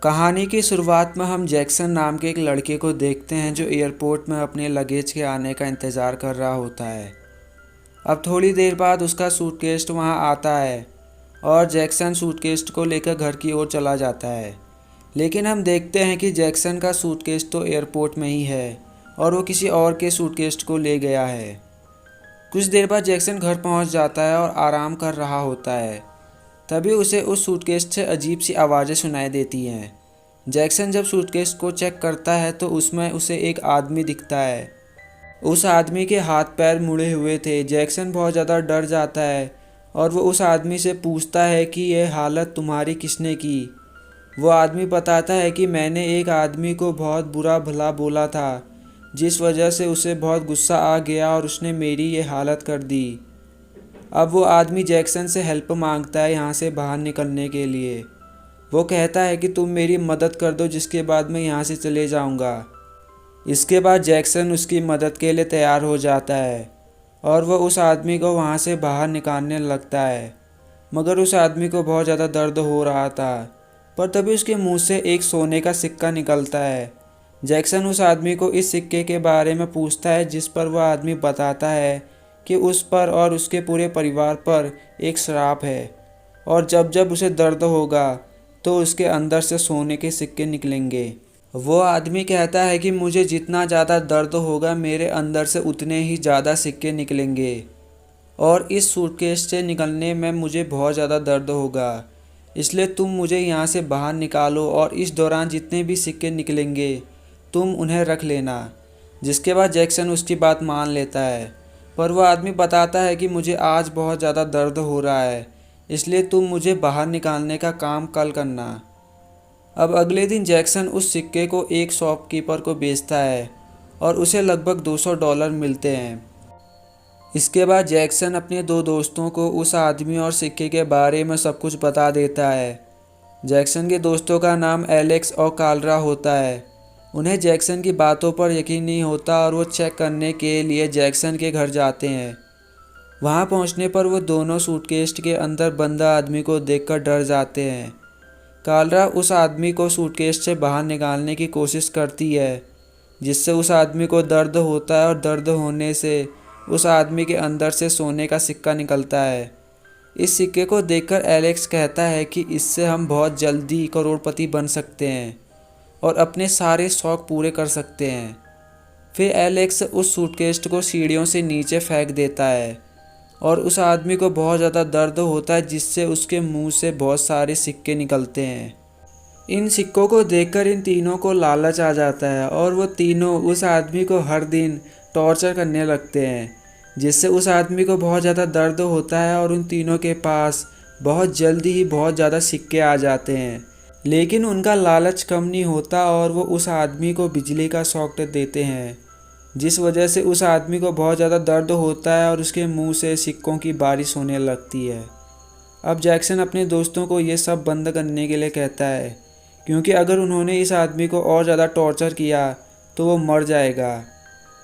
कहानी की शुरुआत में हम जैक्सन नाम के एक लड़के को देखते हैं जो एयरपोर्ट में अपने लगेज के आने का इंतज़ार कर रहा होता है। अब थोड़ी देर बाद उसका सूटकेस वहां आता है और जैक्सन सूटकेस को लेकर घर की ओर चला जाता है। लेकिन हम देखते हैं कि जैक्सन का सूटकेस तो एयरपोर्ट में ही है और वो किसी और के सूटकेस को ले गया है। कुछ देर बाद जैक्सन घर पहुंच जाता है और आराम कर रहा होता है। तभी उसे उस सूटकेस से अजीब सी आवाज़ें सुनाई देती हैं। जैक्सन जब सूटकेस को चेक करता है तो उसमें उसे एक आदमी दिखता है। उस आदमी के हाथ पैर मुड़े हुए थे। जैक्सन बहुत ज़्यादा डर जाता है और वो उस आदमी से पूछता है कि यह हालत तुम्हारी किसने की। वो आदमी बताता है कि मैंने एक आदमी को बहुत बुरा भला बोला था, जिस वजह से उसे बहुत गुस्सा आ गया और उसने मेरी ये हालत कर दी। अब वो आदमी जैक्सन से हेल्प मांगता है यहाँ से बाहर निकलने के लिए। वो कहता है कि तुम मेरी मदद कर दो, जिसके बाद मैं यहाँ से चले जाऊँगा। इसके बाद जैक्सन उसकी मदद के लिए तैयार हो जाता है और वह उस आदमी को वहाँ से बाहर निकालने लगता है। मगर उस आदमी को बहुत ज़्यादा दर्द हो रहा था। पर तभी उसके मुंह से एक सोने का सिक्का निकलता है। जैक्सन उस आदमी को इस सिक्के के बारे में पूछता है, जिस पर वह आदमी बताता है कि उस पर और उसके पूरे परिवार पर एक श्राप है और जब जब उसे दर्द होगा तो उसके अंदर से सोने के सिक्के निकलेंगे। वो आदमी कहता है कि मुझे जितना ज़्यादा दर्द होगा मेरे अंदर से उतने ही ज़्यादा सिक्के निकलेंगे और इस सूटकेस से निकलने में मुझे बहुत ज़्यादा दर्द होगा, इसलिए तुम मुझे यहाँ से बाहर निकालो और इस दौरान जितने भी सिक्के निकलेंगे तुम उन्हें रख लेना। जिसके बाद जैक्सन उसकी बात मान लेता है। पर वह आदमी बताता है कि मुझे आज बहुत ज़्यादा दर्द हो रहा है, इसलिए तुम मुझे बाहर निकालने का काम कल करना। अब अगले दिन जैक्सन उस सिक्के को एक शॉपकीपर को बेचता है और उसे लगभग $200 मिलते हैं। इसके बाद जैक्सन अपने दो दोस्तों को उस आदमी और सिक्के के बारे में सब कुछ बता देता है। जैक्सन के दोस्तों का नाम एलेक्स और कालरा होता है। उन्हें जैक्सन की बातों पर यकीन नहीं होता और वो चेक करने के लिए जैक्सन के घर जाते हैं। वहां पहुंचने पर वो दोनों सूटकेस के अंदर बंद आदमी को देखकर डर जाते हैं। कालरा उस आदमी को सूटकेस से बाहर निकालने की कोशिश करती है, जिससे उस आदमी को दर्द होता है और दर्द होने से उस आदमी के अंदर से सोने का सिक्का निकलता है। इस सिक्के को देखकर एलेक्स कहता है कि इससे हम बहुत जल्दी करोड़पति बन सकते हैं और अपने सारे शौक पूरे कर सकते हैं। फिर एलेक्स उस सूटकेस को सीढ़ियों से नीचे फेंक देता है और उस आदमी को बहुत ज़्यादा दर्द होता है, जिससे उसके मुंह से बहुत सारे सिक्के निकलते हैं। इन सिक्कों को देखकर इन तीनों को लालच आ जाता है और वो तीनों उस आदमी को हर दिन टॉर्चर करने लगते हैं, जिससे उस आदमी को बहुत ज़्यादा दर्द होता है और उन तीनों के पास बहुत जल्दी ही बहुत ज़्यादा सिक्के आ जाते हैं। लेकिन उनका लालच कम नहीं होता और वो उस आदमी को बिजली का शॉक देते हैं, जिस वजह से उस आदमी को बहुत ज़्यादा दर्द होता है और उसके मुंह से सिक्कों की बारिश होने लगती है। अब जैक्सन अपने दोस्तों को ये सब बंद करने के लिए कहता है, क्योंकि अगर उन्होंने इस आदमी को और ज़्यादा टॉर्चर किया तो वो मर जाएगा।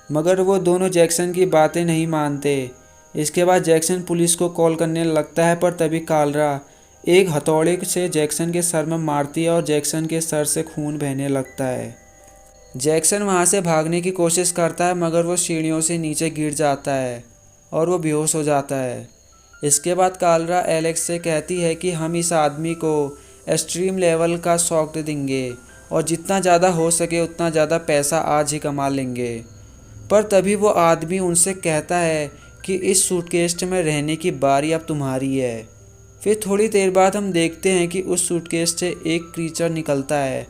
मगर वो दोनों जैक्सन की बातें नहीं मानते। इसके बाद जैक्सन पुलिस को कॉल करने लगता है, पर तभी कालरा एक हथौड़े से जैक्सन के सर में मारती है और जैक्सन के सर से खून बहने लगता है। जैक्सन वहाँ से भागने की कोशिश करता है, मगर वो सीढ़ियों से नीचे गिर जाता है और वो बेहोश हो जाता है। इसके बाद कालरा एलेक्स से कहती है कि हम इस आदमी को एक्सट्रीम लेवल का शॉक देंगे और जितना ज़्यादा हो सके उतना ज़्यादा पैसा आज ही कमा लेंगे। पर तभी वो आदमी उनसे कहता है कि इस सूटकेस में रहने की बारी अब तुम्हारी है। फिर थोड़ी देर बाद हम देखते हैं कि उस सूटकेस से एक क्रीचर निकलता है।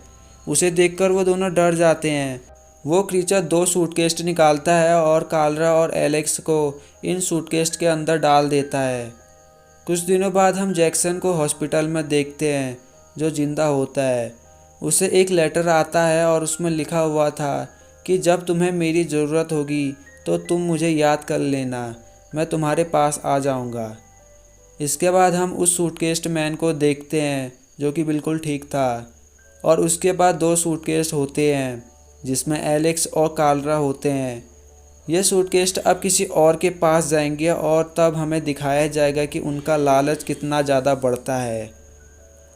उसे देखकर वो दोनों डर जाते हैं। वो क्रीचर 2 सूटकेस निकालता है और कालरा और एलेक्स को इन सूटकेस के अंदर डाल देता है। कुछ दिनों बाद हम जैक्सन को हॉस्पिटल में देखते हैं, जो जिंदा होता है। उसे एक लेटर आता है और उसमें लिखा हुआ था कि जब तुम्हें मेरी ज़रूरत होगी तो तुम मुझे याद कर लेना, मैं तुम्हारे पास आ जाऊंगा। इसके बाद हम उस सूटकेस मैन को देखते हैं, जो कि बिल्कुल ठीक था। और उसके बाद 2 सूटकेस होते हैं, जिसमें एलेक्स और कालरा होते हैं। ये सूटकेस अब किसी और के पास जाएंगे और तब हमें दिखाया जाएगा कि उनका लालच कितना ज़्यादा बढ़ता है।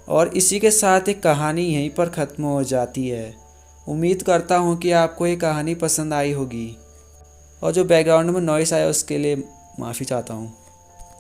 और इसी के साथ एक कहानी यहीं पर ख़त्म हो जाती है। उम्मीद करता हूँ कि आपको ये कहानी पसंद आई होगी और जो बैकग्राउंड में नॉइस आया उसके लिए माफ़ी चाहता हूँ।